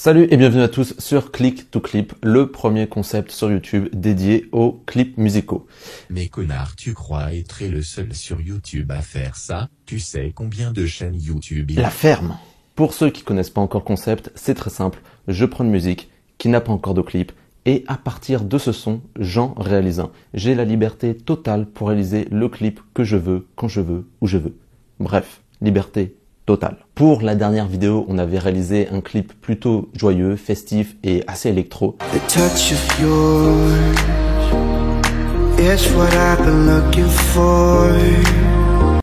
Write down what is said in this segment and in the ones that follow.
Salut et bienvenue à tous sur Click to Clip, le premier concept sur YouTube dédié aux clips musicaux. Mais connard, tu crois être le seul sur YouTube à faire ça? Tu sais combien de chaînes YouTube il y a? La ferme. Pour ceux qui connaissent pas encore le concept, c'est très simple. Je prends une musique qui n'a pas encore de clip et à partir de ce son, j'en réalise un. J'ai la liberté totale pour réaliser le clip que je veux, quand je veux, où je veux. Bref, liberté totale. Pour la dernière vidéo, on avait réalisé un clip plutôt joyeux, festif et assez électro. The touch of yours is what I've been looking for.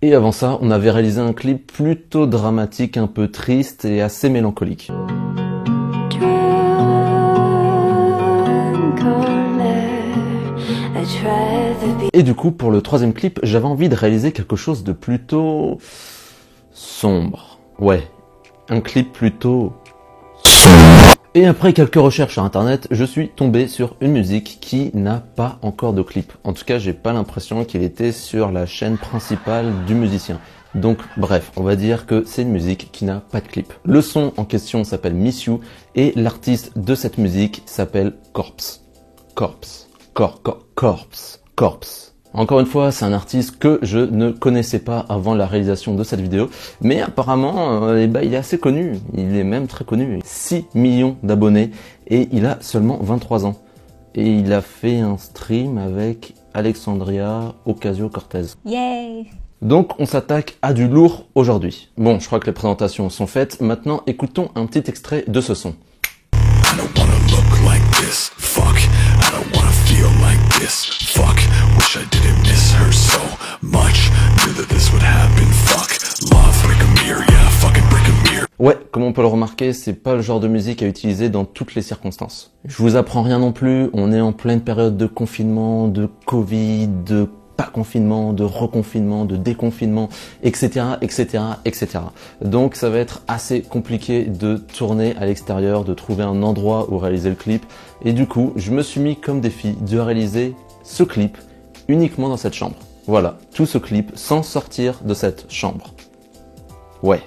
Et avant ça, on avait réalisé un clip plutôt dramatique, un peu triste et assez mélancolique. Et du coup, pour le troisième clip, j'avais envie de réaliser quelque chose de plutôt sombre. Ouais, un clip plutôt sombre. Et après quelques recherches sur internet, je suis tombé sur une musique qui n'a pas encore de clip. En tout cas, j'ai pas l'impression qu'il était sur la chaîne principale du musicien. Donc bref, on va dire que c'est une musique qui n'a pas de clip. Le son en question s'appelle Miss You et l'artiste de cette musique s'appelle Corpse. Corpse. Encore une fois, c'est un artiste que je ne connaissais pas avant la réalisation de cette vidéo, mais apparemment, il est assez connu, il est même très connu. 6 millions d'abonnés et il a seulement 23 ans. Et il a fait un stream avec Alexandria Ocasio-Cortez. Yay! Donc on s'attaque à du lourd aujourd'hui. Bon, je crois que les présentations sont faites, maintenant écoutons un petit extrait de ce son. I don't wanna look like this, fuck. I don't wanna feel like this, fuck. Wish I didn't miss her so much. Knew that this would happen, fuck. Love, break a mirror, yeah, fucking break a mirror. Ouais, comme on peut le remarquer, c'est pas le genre de musique à utiliser dans toutes les circonstances. Je vous apprends rien non plus, on est en pleine période de confinement, de Covid, de pas confinement, de reconfinement, de déconfinement, etc., etc., etc. Donc ça va être assez compliqué de tourner à l'extérieur, de trouver un endroit où réaliser le clip. Et du coup, je me suis mis comme défi de réaliser ce clip uniquement dans cette chambre. Voilà, tout ce clip sans sortir de cette chambre. Ouais.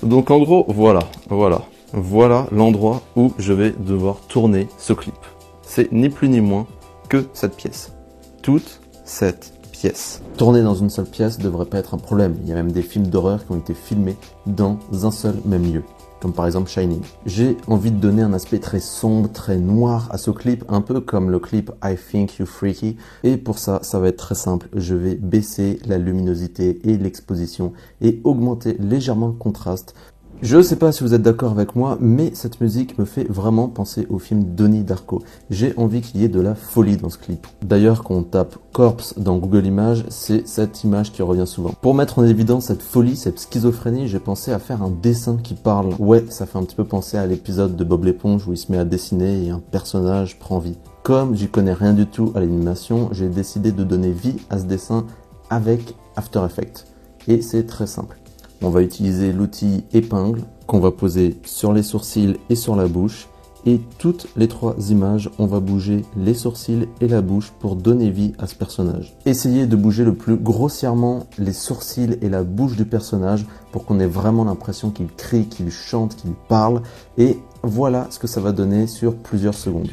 Donc en gros, voilà l'endroit où je vais devoir tourner ce clip. C'est ni plus ni moins que cette pièce. Toute cette pièce. Tourner dans une seule pièce devrait pas être un problème. Il y a même des films d'horreur qui ont été filmés dans un seul même lieu. Comme par exemple Shining. J'ai envie de donner un aspect très sombre, très noir à ce clip, un peu comme le clip I Think You Freaky. Et pour ça, ça va être très simple. Je vais baisser la luminosité et l'exposition et augmenter légèrement le contraste. Je sais pas si vous êtes d'accord avec moi, mais cette musique me fait vraiment penser au film Donnie Darko. J'ai envie qu'il y ait de la folie dans ce clip. D'ailleurs, quand on tape Corpse dans Google Images, c'est cette image qui revient souvent. Pour mettre en évidence cette folie, cette schizophrénie, j'ai pensé à faire un dessin qui parle. Ouais, ça fait un petit peu penser à l'épisode de Bob l'éponge où il se met à dessiner et un personnage prend vie. Comme j'y connais rien du tout à l'animation, j'ai décidé de donner vie à ce dessin avec After Effects. Et c'est très simple. On va utiliser l'outil épingle qu'on va poser sur les sourcils et sur la bouche. Et toutes les trois images, on va bouger les sourcils et la bouche pour donner vie à ce personnage. Essayez de bouger le plus grossièrement les sourcils et la bouche du personnage pour qu'on ait vraiment l'impression qu'il crie, qu'il chante, qu'il parle. Et voilà ce que ça va donner sur plusieurs secondes.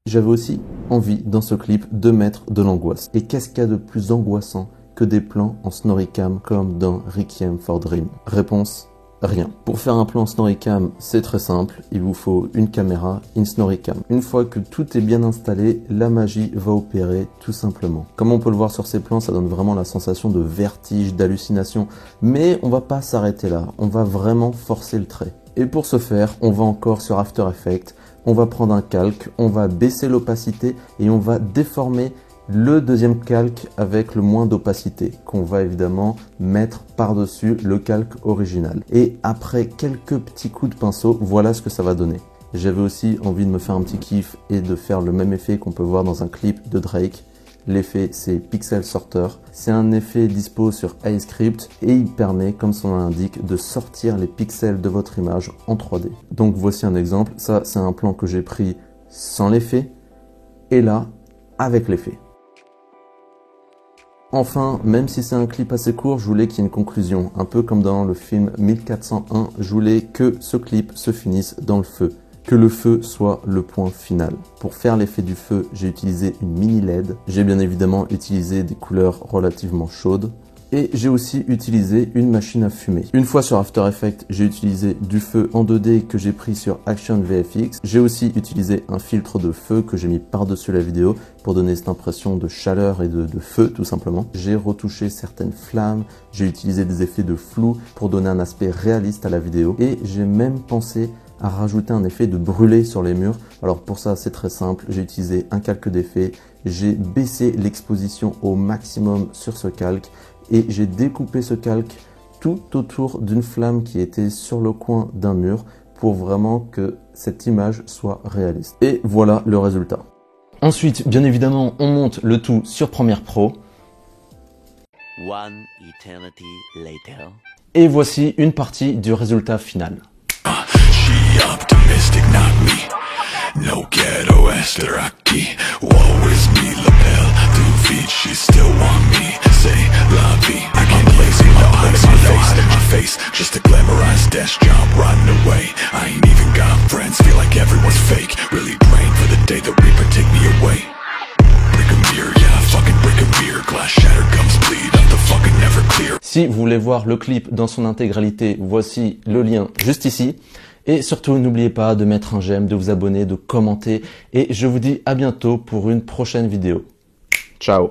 J'avais aussi envie dans ce clip de mettre de l'angoisse. Et qu'est-ce qu'il y a de plus angoissant que des plans en Snorricam comme dans Requiem for Dream? Réponse, rien. Pour faire un plan en Snorricam, c'est très simple. Il vous faut une caméra, une Snorricam. Une fois que tout est bien installé, la magie va opérer tout simplement. Comme on peut le voir sur ces plans, ça donne vraiment la sensation de vertige, d'hallucination. Mais on va pas s'arrêter là. On va vraiment forcer le trait. Et pour ce faire, on va encore sur After Effects. On va prendre un calque, on va baisser l'opacité et on va déformer le deuxième calque avec le moins d'opacité qu'on va évidemment mettre par-dessus le calque original. Et après quelques petits coups de pinceau, voilà ce que ça va donner. J'avais aussi envie de me faire un petit kiff et de faire le même effet qu'on peut voir dans un clip de Drake. L'effet, c'est Pixel Sorter. C'est un effet dispo sur iScript et il permet, comme son nom l'indique, de sortir les pixels de votre image en 3D. Donc voici un exemple. Ça, c'est un plan que j'ai pris sans l'effet. Et là, avec l'effet. Enfin, même si c'est un clip assez court, je voulais qu'il y ait une conclusion. Un peu comme dans le film 1401, je voulais que ce clip se finisse dans le feu. Que le feu soit le point final. Pour faire l'effet du feu, j'ai utilisé une mini LED. J'ai bien évidemment utilisé des couleurs relativement chaudes. Et j'ai aussi utilisé une machine à fumer. Une fois sur After Effects, j'ai utilisé du feu en 2D que j'ai pris sur Action VFX. J'ai aussi utilisé un filtre de feu que j'ai mis par-dessus la vidéo pour donner cette impression de chaleur et de feu tout simplement. J'ai retouché certaines flammes, j'ai utilisé des effets de flou pour donner un aspect réaliste à la vidéo. Et j'ai même pensé à rajouter un effet de brûlé sur les murs. Alors pour ça c'est très simple, j'ai utilisé un calque d'effet, j'ai baissé l'exposition au maximum sur ce calque et j'ai découpé ce calque tout autour d'une flamme qui était sur le coin d'un mur pour vraiment que cette image soit réaliste. Et voilà le résultat. Ensuite, bien évidemment, on monte le tout sur Premiere Pro. One eternity later. Et voici une partie du résultat final. She optimistic, not me. No ghetto Esteraki. Woe is me, lapel. 2 feet, she still want me. Say, la vie. I can't lazy, no hide in my face. Just a glamorized desk job, riding away. I ain't even got friends, feel like everyone's fake. Really praying for the day that Reaper take me away. Brick a mirror, yeah, fucking brick a mirror. Glass shattered, gums bleed, I'm the fucking never clear. Si vous voulez voir le clip dans son intégralité, voici le lien juste ici. Et surtout, n'oubliez pas de mettre un j'aime, de vous abonner, de commenter. Et je vous dis à bientôt pour une prochaine vidéo. Ciao!